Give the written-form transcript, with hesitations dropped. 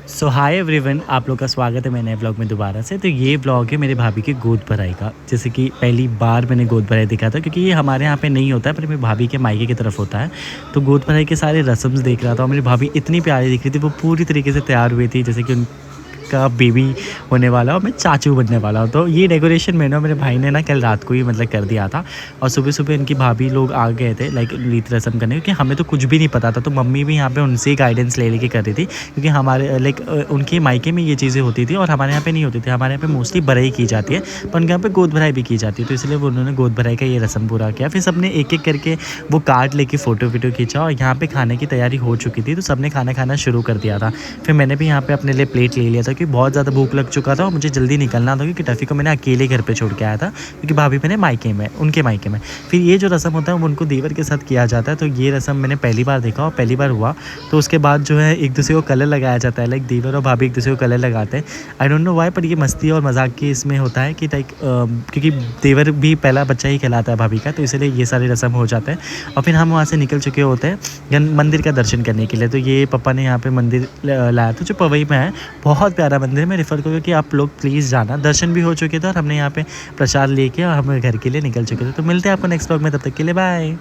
सो hi everyone, आप लोग का स्वागत है मेरे नए ब्लॉग में दोबारा से। तो ये ब्लॉग है मेरे भाभी के गोद भराई का। जैसे कि पहली बार मैंने गोद भराई देखा था, क्योंकि ये हमारे यहाँ पे नहीं होता है, पर मेरी भाभी के मायके की तरफ होता है। तो गोद भराई के सारे रस्म्स देख रहा था और मेरी भाभी इतनी प्यारी दिख रही थी, वो पूरी तरीके से तैयार हुई थी जैसे कि का बेबी होने वाला और मैं चाचू बनने वाला हूँ। तो ये डेकोरेशन मैंने और मेरे भाई ने ना कल रात को ही मतलब कर दिया था। और सुबह सुबह इनकी भाभी लोग आ गए थे लाइक रीत रस्म करने, क्योंकि हमें तो कुछ भी नहीं पता था। तो मम्मी भी यहाँ पे उनसे गाइडेंस ले लेके कर रही थी, क्योंकि हमारे लाइक उनके मायके में ये चीज़ें होती थी और हमारे यहाँ पे नहीं होती थी। हमारे यहाँ पे मोस्टली बरई की जाती है, पर उनके यहाँ पे गोद भराई भी की जाती है। तो इसलिए वो उन्होंने गोद भराई का ये रस्म पूरा किया। फिर सबने एक एक करके वो कार्ड लेके फ़ोटो वीटो खींचा और यहाँ पे खाने की तैयारी हो चुकी थी। तो सबने खाना खाना शुरू कर दिया था। फिर मैंने भी यहाँ पे अपने लिए प्लेट ले लिया था, क्योंकि बहुत ज़्यादा भूख लग चुका था और मुझे जल्दी निकलना था, क्योंकि टफ़ी को मैंने अकेले घर पे छोड़ के आया था, क्योंकि भाभी मैंने मायके में उनके मायके में। फिर ये जो रस्म होता है वो उनको देवर के साथ किया जाता है। तो ये रस्म मैंने पहली बार देखा और पहली बार हुआ। तो उसके बाद जो है एक दूसरे को कलर लगाया जाता है, लाइक देवर और भाभी एक दूसरे को कलर लगाते हैं। आई डोंट नो वाई, पर ये मस्ती और मजाक की इसमें होता है कि लाइक क्योंकि देवर भी पहला बच्चा ही कहलाता है भाभी का, तो इसलिए ये सारे रस्म हो जाते हैं। और फिर हम वहाँ से निकल चुके होते हैं मंदिर का दर्शन करने के लिए। तो ये पापा ने यहाँ पे मंदिर लाया था जो पवई में है। बहुत प्यारा मंदिर है, मैं रेफ़र करूँगा कि आप लोग प्लीज़ जाना। दर्शन भी हो चुके थे और हमने यहाँ पे प्रसाद लेके और हम घर के लिए निकल चुके थे। तो मिलते हैं आपको नेक्स्ट व्लॉग में, तब तक के लिए बाय।